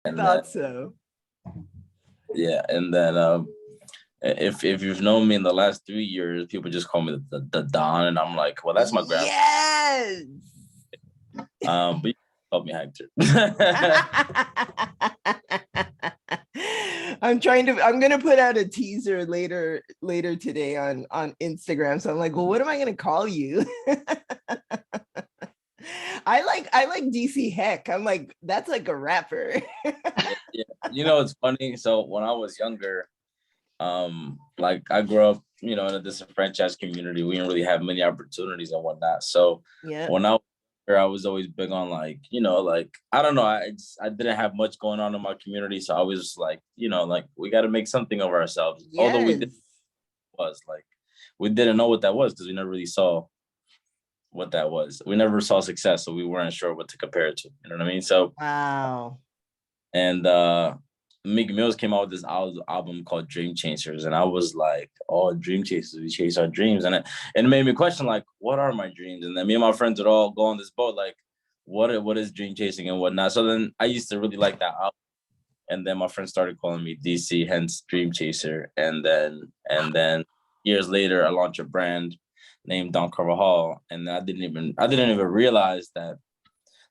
And thought so. yeah, and then if you've known me in the last 3 years, people just call me the Don, and I'm like, well, that's my grandpa. Yes. But you call me Hector. I'm gonna put out a teaser later today on Instagram. So I'm like, well, what am I gonna call you? I like DC Hec. I'm like, that's like a rapper. Yeah. You know, it's funny. So when I was younger, like I grew up, in a disenfranchised community. We didn't really have many opportunities and whatnot. So yeah, when I was always big on like, like I don't know, I didn't have much going on in my community, so I was like, like we got to make something of ourselves. yes. Although we didn't know what that was because we never really saw what that was. We never saw success, so we weren't sure what to compare it to. You know what I mean? So Wow. and Meek Mills came out with this album called Dream Chasers, and I was like, "Oh, Dream Chasers, we chase our dreams," and it made me question like, "What are my dreams?" And then me and my friends would all go on this boat like, "What is dream chasing and whatnot?" So then I used to really like that album, and then my friends started calling me DC, hence Dream Chaser, and then years later, I launched a brand named Don Carvajal, and I didn't even realize that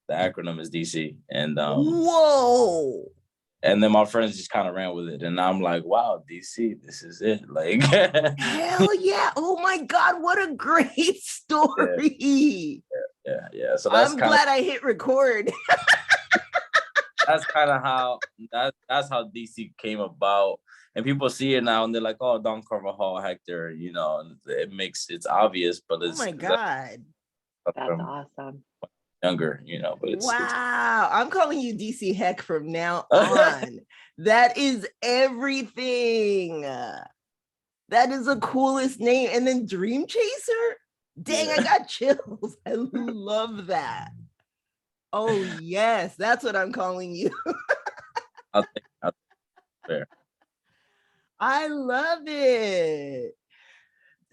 the acronym is DC, and whoa. And then my friends just kind of ran with it. And I'm like, wow, DC, this is it. Like, hell yeah. Oh my God, what a great story. Yeah. So I'm glad I hit record. That's kind of how that's how DC came about. And people see it now and they're like, oh, Don Carvajal, Hector, and it's obvious, but it's oh my God. That's awesome. Younger, but wow. I'm calling you DC Hec from now on. That is everything. That is the coolest name. And then Dream Chaser. Dang, I got chills. I love that. Oh yes, that's what I'm calling you. I'll take fair. I love it.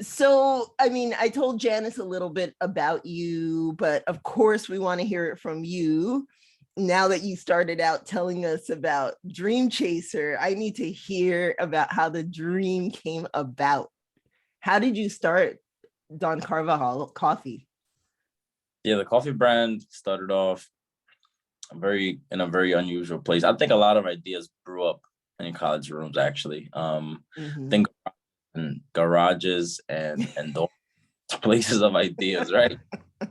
So, I mean, I told Janice a little bit about you, but of course we want to hear it from you. Now that you started out telling us about Dream Chaser, I need to hear about how the dream came about. How did you start Don Carvajal Coffee? Yeah, the coffee brand started off in a very unusual place. I think a lot of ideas grew up in college rooms, actually. I think in garages and those places of ideas, right?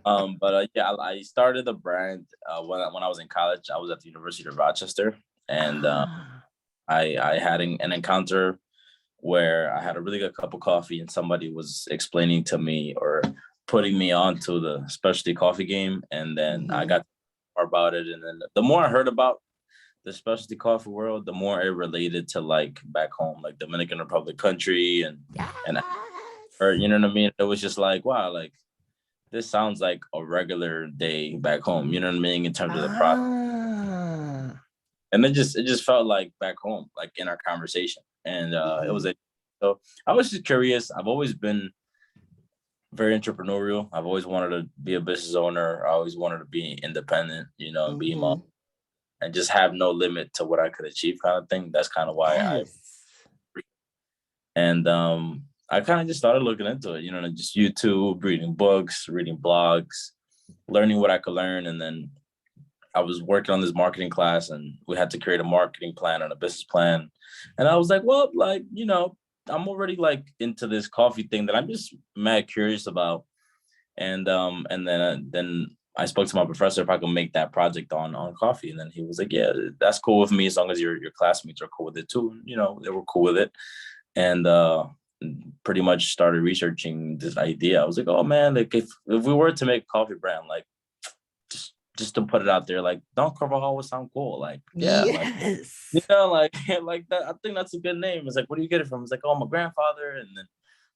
But yeah, I started the brand when I was in college. I was at the University of Rochester, and I had an encounter where I had a really good cup of coffee, and somebody was explaining to me or putting me onto the specialty coffee game, and then I got more about it, and then the more I heard about the specialty coffee world, the more it related to like back home, like Dominican Republic country, or you know what I mean. It was just like, wow, like this sounds like a regular day back home. You know what I mean in terms of the product, and it just felt like back home, like in our conversation, and it was so I was just curious. I've always been very entrepreneurial. I've always wanted to be a business owner. I always wanted to be independent, and be my and just have no limit to what I could achieve kind of thing. That's kind of why I kind of just started looking into it, just YouTube, reading books, reading blogs, learning what I could learn. And then I was working on this marketing class and we had to create a marketing plan and a business plan. And I was like, well, like, I'm already like into this coffee thing that I'm just mad curious about. And then I spoke to my professor if I could make that project on coffee. And then he was like, yeah, that's cool with me as long as your classmates are cool with it too. They were cool with it. And pretty much started researching this idea. I was like, oh man, like if we were to make a coffee brand, like just to put it out there, like Don Carvajal would sound cool. Like, yeah, yes. like like that. I think that's a good name. It's like, where do you get it from? It's like, oh, my grandfather. And then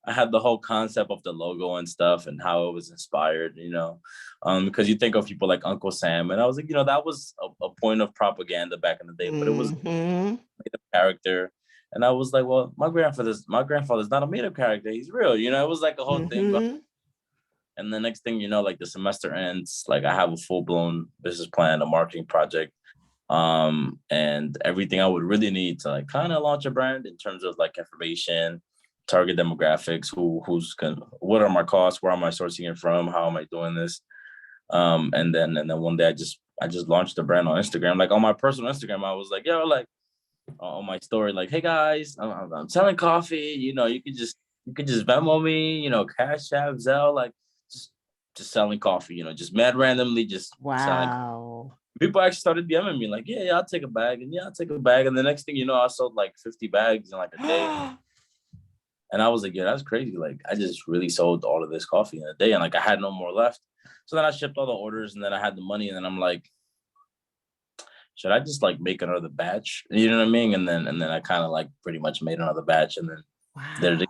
I had the whole concept of the logo and stuff and how it was inspired, because you think of people like Uncle Sam, and I was like, that was a point of propaganda back in the day, but it was a made-up character, and I was like, well, my grandfather's not a made-up character; he's real, It was like a whole thing. And the next thing you know, like the semester ends, like I have a full-blown business plan, a marketing project, and everything I would really need to like kind of launch a brand in terms of like information, target demographics, what are my costs, where am I sourcing it from, how am I doing this, and then one day I just launched the brand on Instagram. Like on my personal Instagram, I was like, yo, like on my story, like, hey guys, I'm selling coffee. You know, you could just Venmo me, you know, Cash App, Zelle, like just selling coffee. You know, just mad randomly, just selling. Wow. People actually started DMing me like, yeah, I'll take a bag, and I'll take a bag, and the next thing you know, I sold like 50 bags in like a day. And I was like, yeah, that's crazy. Like, I just really sold all of this coffee in a day, and like I had no more left. So then I shipped all the orders, and then I had the money, and then I'm like, should I just like make another batch? You know what I mean? And then I kind of like pretty much made another batch, and then did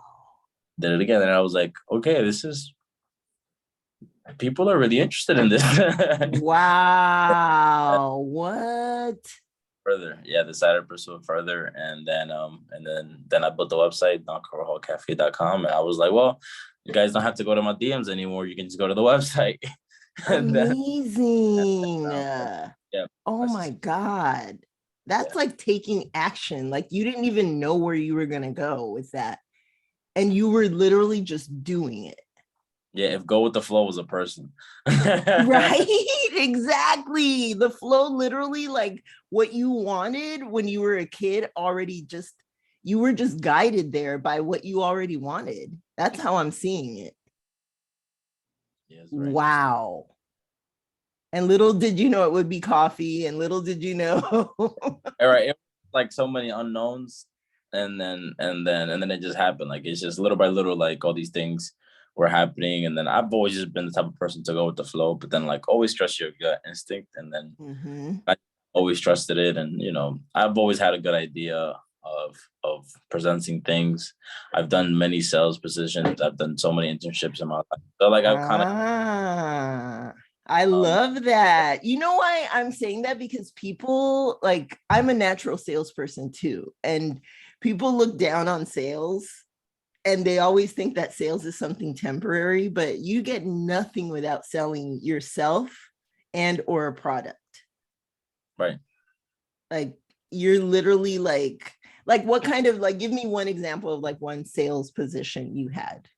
it again. And I was like, okay, this is, people are really interested in this. Wow. What? Further, yeah, decided to pursue it further, and then I built the website doncarvajalcafe.com, and I was like, well, you guys don't have to go to my DMs anymore, you can just go to the website. Amazing. Yeah. Oh my God, that's like taking action. Like you didn't even know where you were gonna go with that, and you were literally just doing it. Yeah, if go with the flow was a person. Right, exactly. The flow, literally, like what you wanted when you were a kid, already just, you were just guided there by what you already wanted. That's how I'm seeing it. Yeah, wow. And little did you know it would be coffee, and little did you know. All right, it was like so many unknowns, and then it just happened. Like it's just little by little, like all these things were happening, and then I've always just been the type of person to go with the flow, but then like always trust your gut instinct, and then I always trusted it, and you know I've always had a good idea of presenting things. I've done many sales positions. I've done so many internships in my life, so like I've kind of. I love that. You know why I'm saying that? Because people, like, I'm a natural salesperson too, and people look down on sales, and they always think that sales is something temporary, but you get nothing without selling yourself and or a product. Right. Like you're literally like what kind of, like, give me one example of like one sales position you had.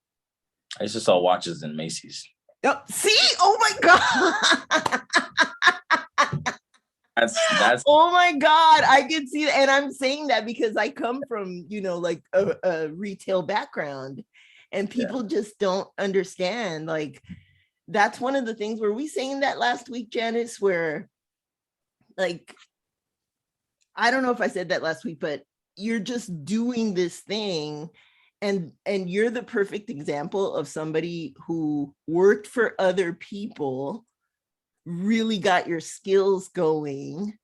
I used to sell watches in Macy's. Oh, see? Oh my God. That's oh my God, I can see that. And I'm saying that because I come from, you know, like a retail background, and people just don't understand. Like that's one of the things. Were we saying that last week, Janice, where like, I don't know if I said that last week, but you're just doing this thing, and you're the perfect example of somebody who worked for other people, really got your skills going,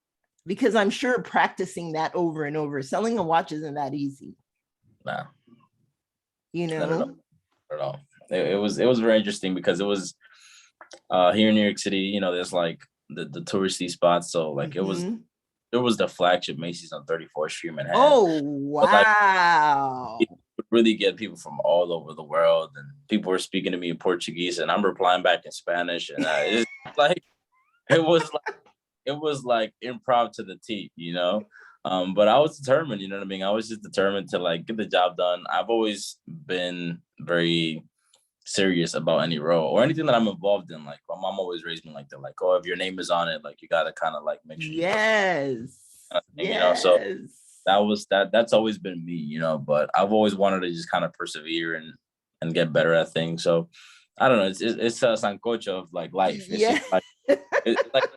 because I'm sure practicing that over and over, selling a watch isn't that easy. Nah. You know? Not at all. It was very interesting because it was here in New York City, you know, there's like the touristy spots. So like it was the flagship Macy's on 34th Street, Manhattan. Oh, wow. Like, it would really get people from all over the world, and people were speaking to me in Portuguese, and I'm replying back in Spanish, and it's like it was like improv to the T, you know. But I was determined, you know what I mean? I was just determined to like get the job done. I've always been very serious about any role or anything that I'm involved in. Like my mom always raised me like that, like, oh, if your name is on it, like you gotta kind of like make sure. You know, so that's always been me, you know, but I've always wanted to just kind of persevere and get better at things. So I don't know, it's a sancocho of like life. It's just like, it's like,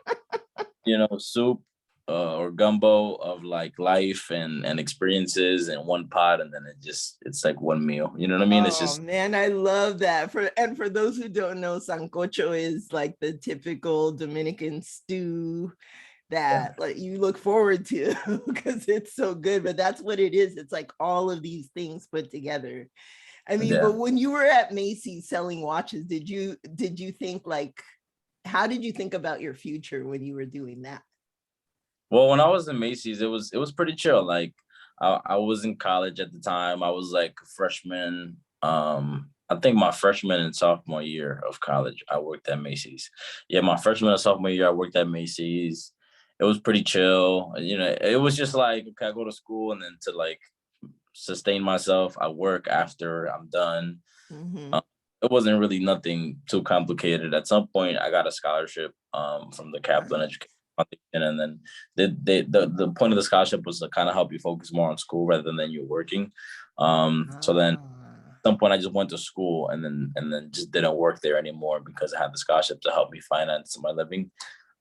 you know, soup or gumbo of like life and experiences in one pot, and then it's like one meal. You know what I mean? It's just, man, I love that. For those who don't know, sancocho is like the typical Dominican stew that like you look forward to because it's so good. But that's what it is. It's like all of these things put together. I mean, but when you were at Macy's selling watches, did you think like, how did you think about your future when you were doing that? Well, when I was in Macy's, it was pretty chill. Like I was in college at the time. I was like a freshman. I think my freshman and sophomore year of college, I worked at Macy's. Yeah, my freshman and sophomore year, I worked at Macy's. it was pretty chill. You know, it was just like, okay, I go to school and then to like sustain myself, I work after I'm done. It wasn't really nothing too complicated. At some point, I got a scholarship from the Kaplan Education Foundation, and then the point of the scholarship was to kind of help you focus more on school rather than you working. So then at some point I just went to school and then just didn't work there anymore because I had the scholarship to help me finance my living.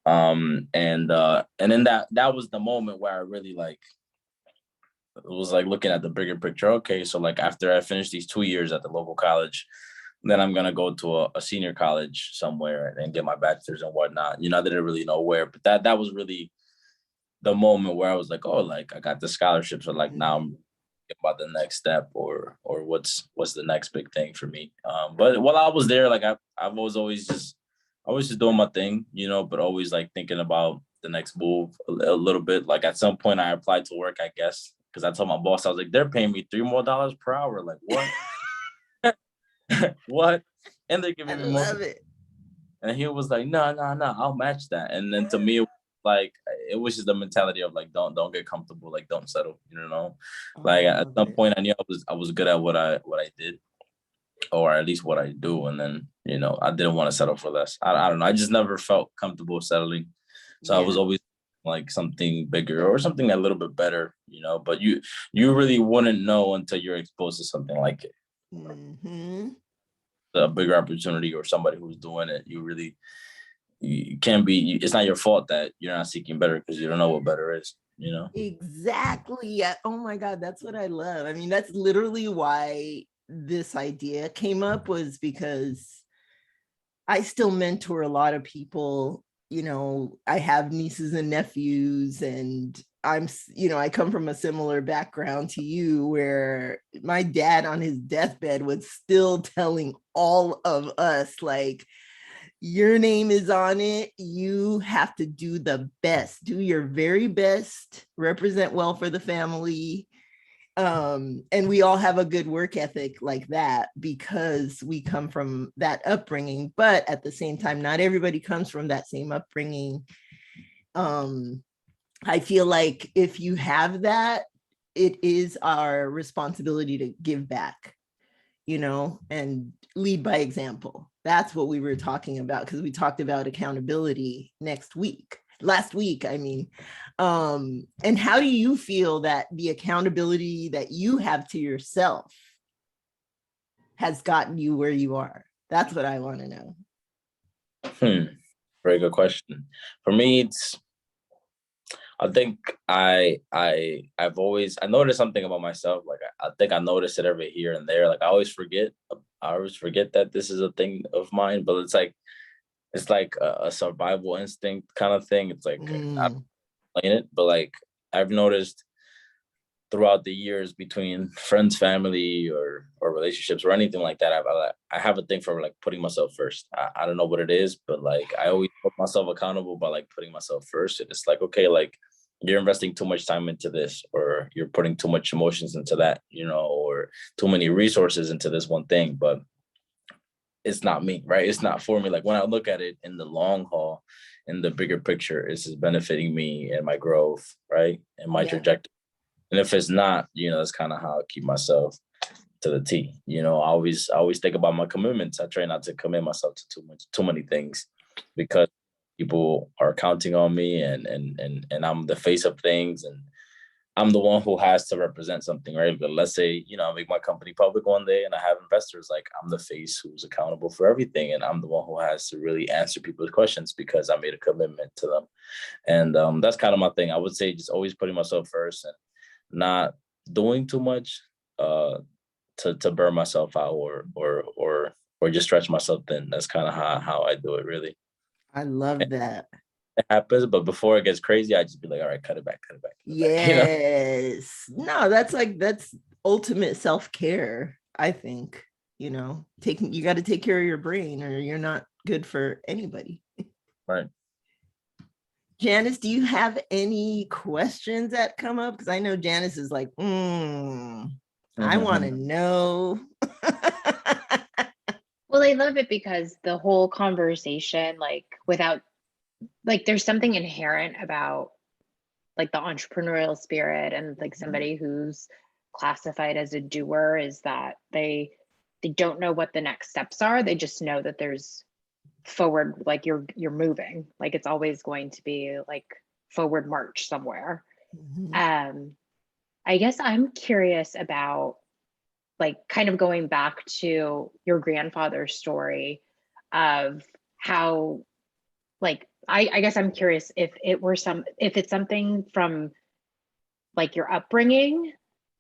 And then that was the moment where I really like, it was like looking at the bigger picture. Okay, so like after I finish these 2 years at the local college, then I'm gonna go to a senior college somewhere and get my bachelor's and whatnot. You know, I didn't really know where, but that was really the moment where I was like, oh, like I got the scholarship, so like now I'm about the next step or what's the next big thing for me. But while I was there, like I was always just doing my thing, you know, but always like thinking about the next move a little bit. Like at some point I applied to work, I guess, because I told my boss, I was like, they're paying me $3 more per hour. Like what? What? And they're giving me more. Love it. And he was like, no, I'll match that. And then to me, like it was just the mentality of like, don't get comfortable, like don't settle, you know. Like at some point I knew I was good at what I did, or at least what I do. And then, you know, I didn't want to settle for less. I don't know. I just never felt comfortable settling. So I was always like something bigger or something a little bit better, you know, but you really wouldn't know until you're exposed to something like it. A bigger opportunity or somebody who's doing it. You can't be, it's not your fault that you're not seeking better because you don't know what better is, you know? Exactly. Oh my God, that's what I love. I mean, that's literally why this idea came up, was because I still mentor a lot of people. You know, I have nieces and nephews, and I come from a similar background to you, where my dad on his deathbed was still telling all of us, like, your name is on it. You have to do the best, do your very best, represent well for the family. And we all have a good work ethic like that because we come from that upbringing. But at the same time, not everybody comes from that same upbringing. I feel like if you have that, it is our responsibility to give back, you know, and lead by example. That's what we were talking about, because we talked about accountability last week, I mean. And how do you feel that the accountability that you have to yourself has gotten you where you are? That's what I want to know. Very good question. For me, I think I've always, I noticed something about myself. Like I think I noticed it every here and there. Like I always forget that this is a thing of mine, but it's like a survival instinct kind of thing. It's like I don't explain it, but like I've noticed throughout the years between friends, family, or relationships or anything like that, I have a thing for like putting myself first. I don't know what it is, but like I always put myself accountable by like putting myself first. And it's like, okay, like you're investing too much time into this, or you're putting too much emotions into that, you know, or too many resources into this one thing, but it's not me, right? It's not for me. Like when I look at it in the long haul, in the bigger picture, it's just benefiting me and my growth, right? And my trajectory. And if it's not, you know, that's kind of how I keep myself to the T. You know, I always think about my commitments. I try not to commit myself to too many things, because people are counting on me, and I'm the face of things, and I'm the one who has to represent something, right? But let's say, you know, I make my company public one day and I have investors, like I'm the face who's accountable for everything. And I'm the one who has to really answer people's questions because I made a commitment to them. And that's kind of my thing. I would say just always putting myself first and not doing too much to burn myself out or just stretch myself thin. That's kind of how I do it, really. I love that. It happens, but before it gets crazy, I just be like, all right, cut it back. Yes. You know? No, that's ultimate self-care, I think. You know, you got to take care of your brain, or you're not good for anybody. Right. Janice, do you have any questions that come up? Because I know Janice is like, I want to know. Well, I love it because the whole conversation, like without like there's something inherent about like the entrepreneurial spirit and like somebody who's classified as a doer is that they don't know what the next steps are. They just know that there's forward, like you're moving, like it's always going to be like forward march somewhere. I guess I'm curious about like kind of going back to your grandfather's story of how like I guess I'm curious if it's something from like your upbringing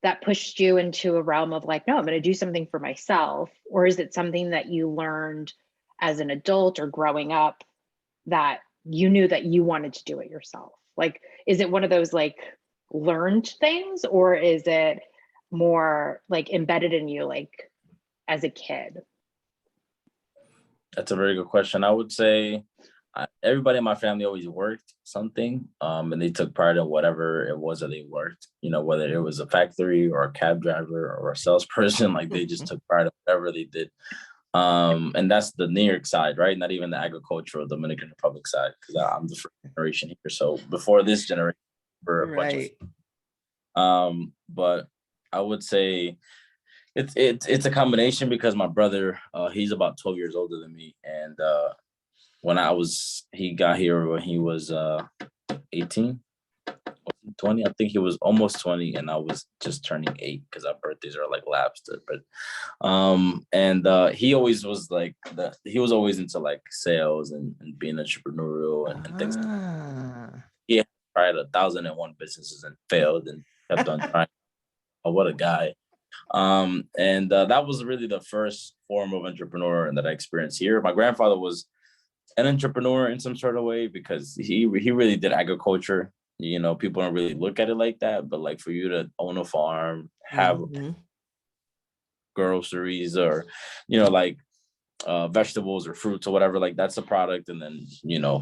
that pushed you into a realm of like, no, I'm going to do something for myself, or is it something that you learned as an adult or growing up that you knew that you wanted to do it yourself? Like, is it one of those like learned things, or is it more like embedded in you like as a kid? That's a very good question. I would say everybody in my family always worked something, and they took pride in whatever it was that they worked, whether it was a factory or a cab driver or a salesperson, like they just took pride in whatever they did. And that's the New York side, right? Not even the agricultural Dominican Republic side, because I'm the first generation here. So before this generation, for a bunch of, but I would say it's a combination, because my brother, he's about 12 years older than me, and he got here when he was 18, 20. I think he was almost 20, and I was just turning 8, because our birthdays are like lapsed. But he always was like he was always into like sales and being entrepreneurial and things. He had tried 1,001 businesses and failed and kept on trying. Oh, what a guy. That was really the first form of entrepreneur that I experienced here. My grandfather was an entrepreneur in some sort of way, because he really did agriculture. People don't really look at it like that, but like for you to own a farm, have groceries, or like vegetables or fruits or whatever, like that's a product, and then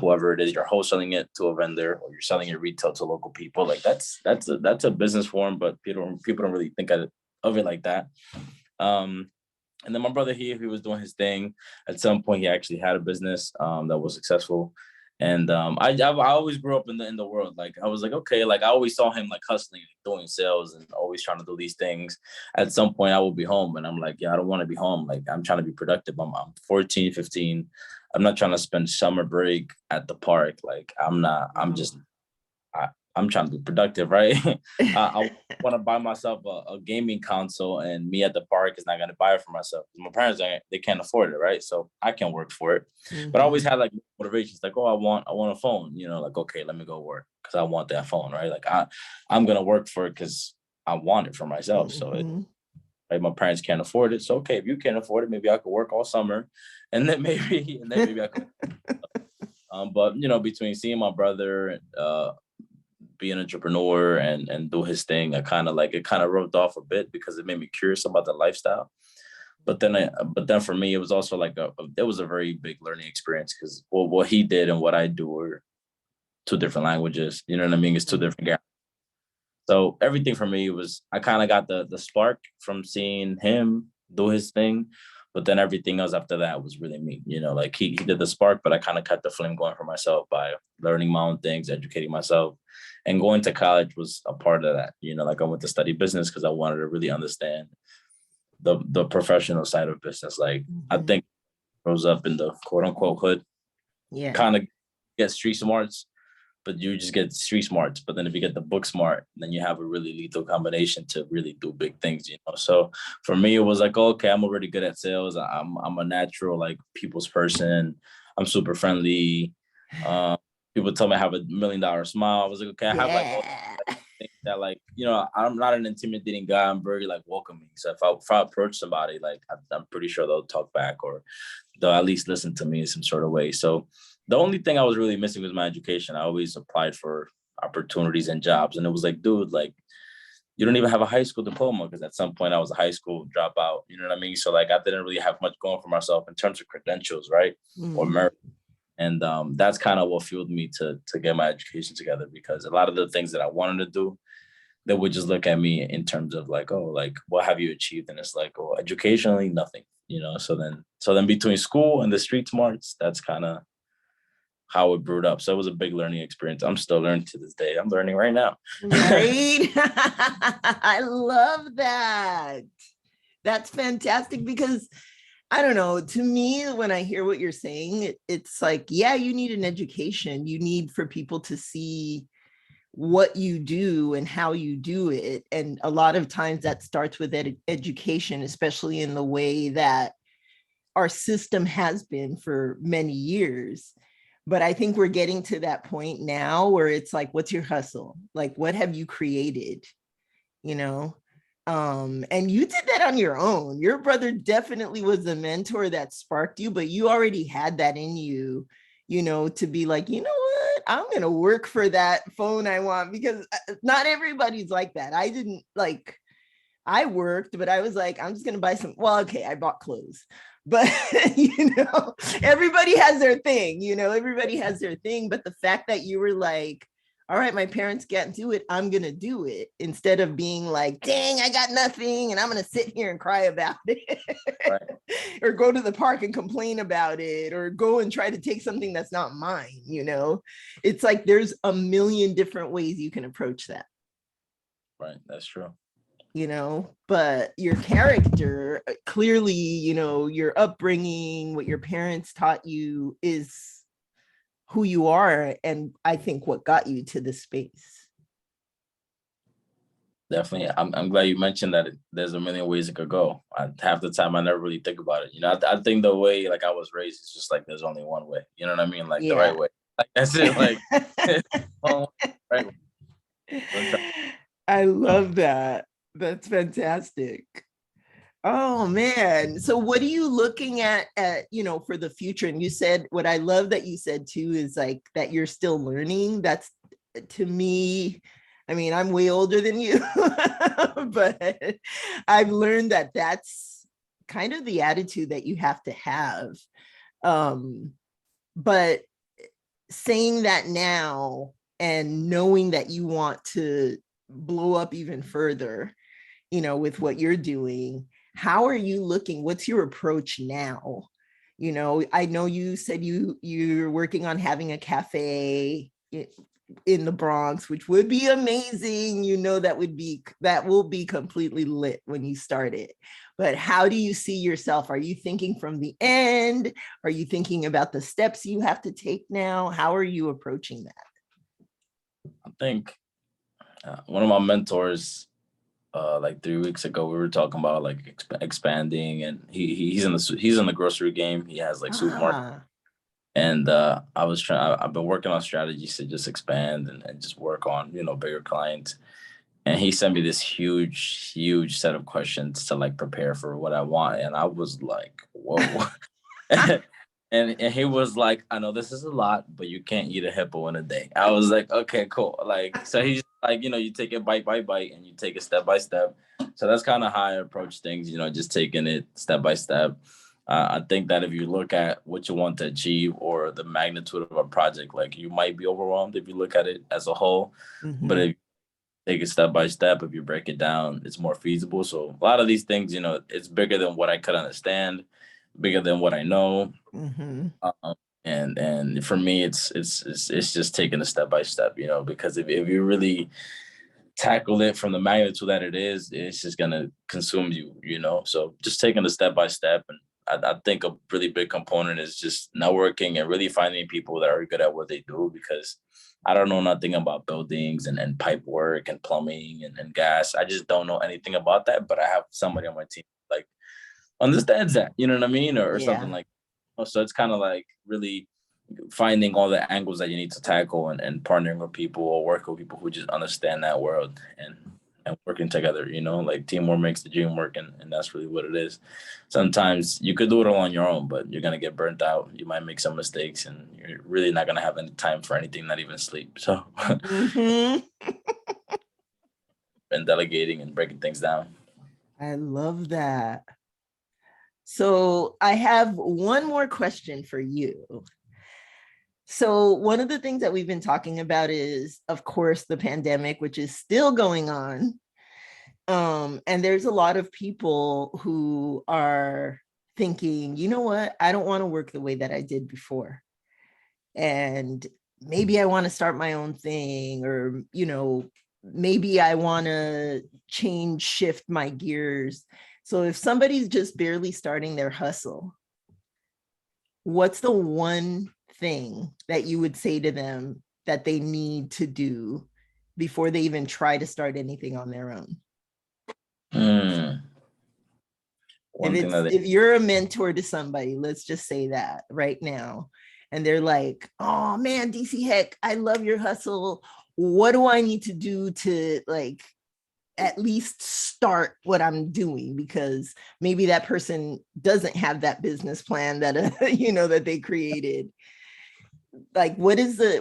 whoever it is, you're wholesaling it to a vendor, or you're selling it retail to local people. Like that's a business form, but people don't really think of it like that. And then my brother here, he was doing his thing. At some point, he actually had a business that was successful. And I always grew up in the world. Like I was like, okay, like I always saw him like hustling, doing sales, and always trying to do these things. At some point, I will be home, and I'm like, yeah, I don't want to be home. Like I'm trying to be productive. I'm 14, 15. I'm not trying to spend summer break at the park. Like I'm not. I'm trying to be productive, right? I want to buy myself a gaming console, and me at the park is not going to buy it for myself. My parents, they can't afford it, right? So I can work for it. But I always had like motivations, like, oh, I want a phone, like, okay, let me go work because I want that phone, right? Like I'm going to work for it because I want it for myself. So right, my parents can't afford it. So, okay, if you can't afford it, maybe I could work all summer, and then maybe I could. But between seeing my brother, be an entrepreneur and do his thing, it kind of rubbed off a bit, because it made me curious about the lifestyle. But then for me, it was also like it was a very big learning experience, because what he did and what I do are two different languages. You know what I mean? It's two different guys. So everything for me was, I kind of got the spark from seeing him do his thing. But then everything else after that was really me, like he did the spark, but I kind of kept the flame going for myself by learning my own things, educating myself, and going to college was a part of that. Like I went to study business because I wanted to really understand the professional side of business. Like I think grows up in the quote unquote hood, kind of get street smarts, but you just get street smarts. But then if you get the book smart, then you have a really lethal combination to really do big things, So for me, it was like, okay, I'm already good at sales. I'm a natural, like, people's person. I'm super friendly. People tell me I have $1 million smile. I was like, okay, I have like all things that, like, I'm not an intimidating guy. I'm very like welcoming. So if I approach somebody, like I'm pretty sure they'll talk back, or they'll at least listen to me in some sort of way. So the only thing I was really missing was my education. I always applied for opportunities and jobs, and it was like, dude, like, you don't even have a high school diploma, because at some point I was a high school dropout. You know what I mean? So like I didn't really have much going for myself in terms of credentials, right? Or merit. And that's kind of what fueled me to get my education together, because a lot of the things that I wanted to do, they would just look at me in terms of like, oh, like, what have you achieved? And it's like, oh, educationally, nothing, So then between school and the street smarts, that's kind of how it brewed up. So it was a big learning experience. I'm still learning to this day. I'm learning right now. Right. I love that. That's fantastic, because I don't know, to me, when I hear what you're saying, it's like, yeah, you need an education. You need for people to see what you do and how you do it. And a lot of times that starts with education, especially in the way that our system has been for many years. But I think we're getting to that point now where it's like, what's your hustle? Like, what have you created? You know? And you did that on your own. Your brother definitely was the mentor that sparked you, but you already had that in you, you know, to be like, you know what, I'm going to work for that phone I want, because not everybody's like that. I didn't like, I worked, but I was like, I'm just going to buy some. Well, okay, I bought clothes, but you know, everybody has their thing, you know, everybody has their thing. But the fact that you were like, all right, my parents can't do it, I'm going to do it, instead of being like, dang, I got nothing and I'm going to sit here and cry about it. Right. Or go to the park and complain about it, or go and try to take something that's not mine, you know. It's like there's a million different ways you can approach that. Right, that's true. You know, but your character, clearly, you know, your upbringing, what your parents taught you is who you are, and I think what got you to this space. Definitely. I'm glad you mentioned that there's a million ways it could go. Half the time I never really think about it. You know, I think the way like I was raised is just like there's only one way. You know what I mean? Like the right way. Like that's it. Like right way. I love that. That's fantastic. Oh man. So what are you looking at, you know, for the future? And you said, what I love that you said too is like that you're still learning. That's, to me, I mean, I'm way older than you, but I've learned that that's kind of the attitude that you have to have. But saying that now and knowing that you want to blow up even further, you know, with what you're doing, how are you looking? What's your approach now? You know, I know you said you're working on having a cafe in the Bronx, which would be amazing. You know, that will be completely lit when you start it. But how do you see yourself? Are you thinking from the end? Are you thinking about the steps you have to take now? How are you approaching that? I think one of my mentors, like 3 weeks ago, we were talking about like expanding, and he's in the grocery game. He has like supermarket, and I've been working on strategies to just expand and just work on, you know, bigger clients. And he sent me this huge set of questions to like prepare for what I want, and I was like, whoa. And he was like, I know this is a lot, but you can't eat a hippo in a day. I was like, okay, cool. Like, so he's like, you know, you take it bite by bite and you take it step by step. So that's kind of how I approach things, you know, just taking it step by step. I think that if you look at what you want to achieve or the magnitude of a project, like you might be overwhelmed if you look at it as a whole. Mm-hmm. But if you take it step by step, if you break it down, it's more feasible. So a lot of these things, you know, it's bigger than what I could understand, bigger than what I know. Mm-hmm. And for me, it's just taking it step by step, you know, because if you really tackle it from the magnitude that it is, it's just gonna consume you, you know. So just taking it step by step, and I think a really big component is just networking and really finding people that are good at what they do, because I don't know nothing about buildings and pipe work and plumbing and gas. I just don't know anything about that, but I have somebody on my team like understands that, you know what I mean, or something like that. So it's kind of like really finding all the angles that you need to tackle and partnering with people or working with people who just understand that world and working together, you know, like teamwork makes the dream work, and that's really what it is. Sometimes you could do it all on your own, but you're going to get burnt out. You might make some mistakes and you're really not going to have any time for anything, not even sleep. So mm-hmm. And delegating and breaking things down. I love that. So I have one more question for you. So one of the things that we've been talking about is, of course, the pandemic, which is still going on. And there's a lot of people who are thinking, you know what, I don't want to work the way that I did before. and maybe I want to start my own thing, or, you know, maybe I want to shift my gears. So if somebody's just barely starting their hustle, what's the one thing that you would say to them that they need to do before they even try to start anything on their own? If you're a mentor to somebody, let's just say that right now, and they're like, oh man, DC Hec, I love your hustle. What do I need to do to like at least start what I'm doing? Because maybe that person doesn't have that business plan that you know, that they created. Like, what is the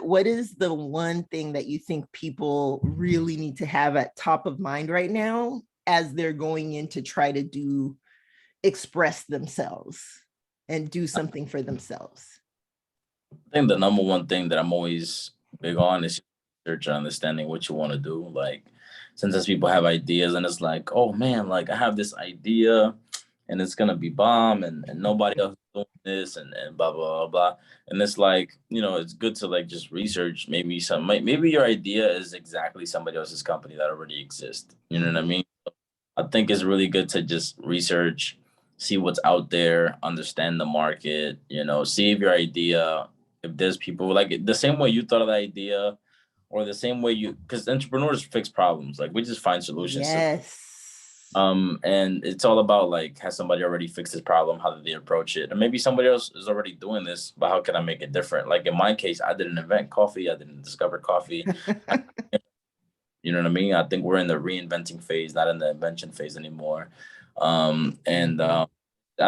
one thing that you think people really need to have at top of mind right now as they're going in to try to express themselves and do something for themselves? I think the number one thing that I'm always big on is research and understanding what you want to do. Like, sometimes people have ideas and it's like, oh man, like I have this idea and it's gonna be bomb, and nobody else is doing this, and blah blah blah blah. And it's like, you know, it's good to like just research. Maybe your idea is exactly somebody else's company that already exists. You know what I mean? I think it's really good to just research, see what's out there, understand the market, you know, see if your idea, if there's people like it, the same way you thought of the idea, or the same way because entrepreneurs fix problems. Like, we just find solutions. Yes. And it's all about like, has somebody already fixed this problem? How did they approach it? And maybe somebody else is already doing this, but how can I make it different? Like in my case, I didn't invent coffee. I didn't discover coffee. You know what I mean? I think we're in the reinventing phase, not in the invention phase anymore. I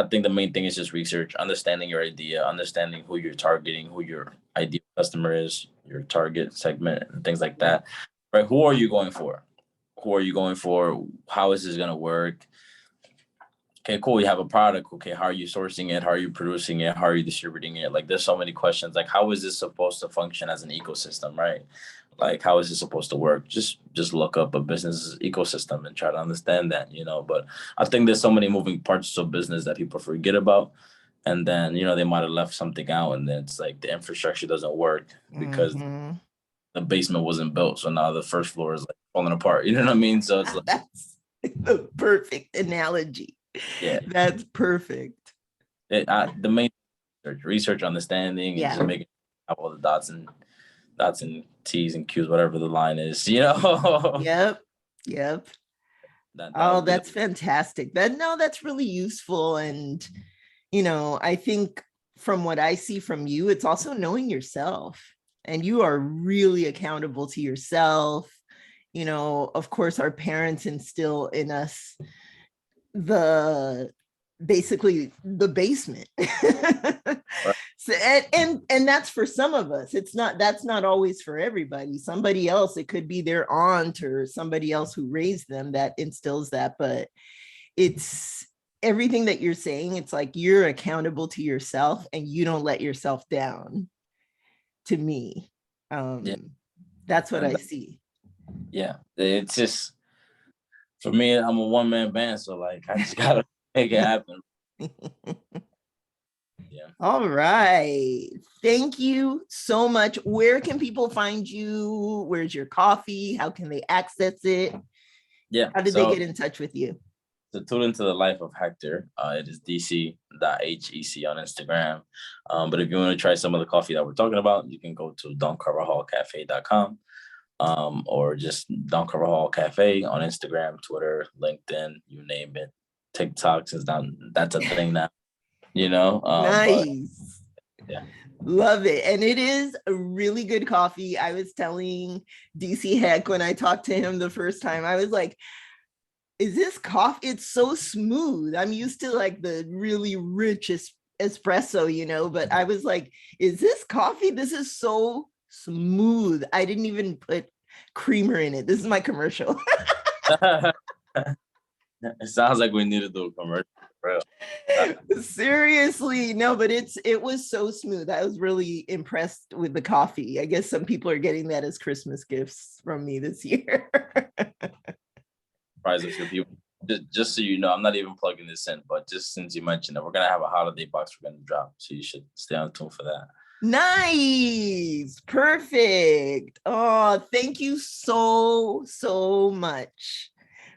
think the main thing is just research, understanding your idea, understanding who you're targeting, who your ideal customer is, your target segment, and things like that. Right? Who are you going for? Who are you going for? How is this going to work? Okay, cool. You have a product. Okay, how are you sourcing it? How are you producing it? How are you distributing it? Like, there's so many questions. Like, how is this supposed to function as an ecosystem, right? Like, how is it supposed to work? Just look up a business ecosystem and try to understand that, you know. But I think there's so many moving parts of business that people forget about. And then, you know, they might have left something out, and then it's like the infrastructure doesn't work because the basement wasn't built. So now the first floor is like falling apart. You know what I mean? So it's like, that's the perfect analogy. Yeah, that's perfect. The main research, understanding, and just making all the dots and T's and Q's, whatever the line is, you know. Yep. That's fantastic. That's really useful. And, you know, I think from what I see from you, it's also knowing yourself, and you are really accountable to yourself. You know, of course, our parents instill in us basically the basement. So, and that's for some of us. That's not always for everybody. Somebody else, it could be their aunt or somebody else who raised them that instills that. But it's everything that you're saying. It's like you're accountable to yourself and you don't let yourself down. To me, that's what I see. Yeah, it's just, for me, I'm a one-man band, so like I just gotta make it happen. Yeah. All right. Thank you so much. Where can people find you? Where's your coffee? How can they access it? Yeah. How did they get in touch with you? To tune into the life of Hector, it is dc.hec on Instagram. But if you want to try some of the coffee that we're talking about, you can go to doncarvajalcafe.com, or just Don Carvajal Café on Instagram, Twitter, LinkedIn, you name it. TikTok, since that's a thing now, you know. Nice. Yeah. Love it. And it is a really good coffee. I was telling DC Hec when I talked to him the first time, I was like, is this coffee? It's so smooth. I'm used to like the really rich espresso, you know, but I was like, is this coffee? This is so smooth. I didn't even put creamer in it. This is my commercial. It sounds like we need to do a commercial, bro. Seriously, no, but it was so smooth. I was really impressed with the coffee. I guess some people are getting that as Christmas gifts from me this year. Surprise a few people. Just so you know, I'm not even plugging this in, but just since you mentioned it, we're gonna have a holiday box we're gonna drop, so you should stay on tune for that. Nice. Perfect. Oh, thank you so much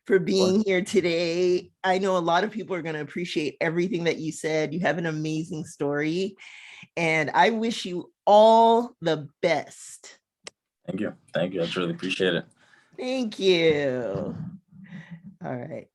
for being here today. I know a lot of people are going to appreciate everything that you said. You have an amazing story, and I wish you all the best. Thank you. I truly appreciate it. Thank you. All right.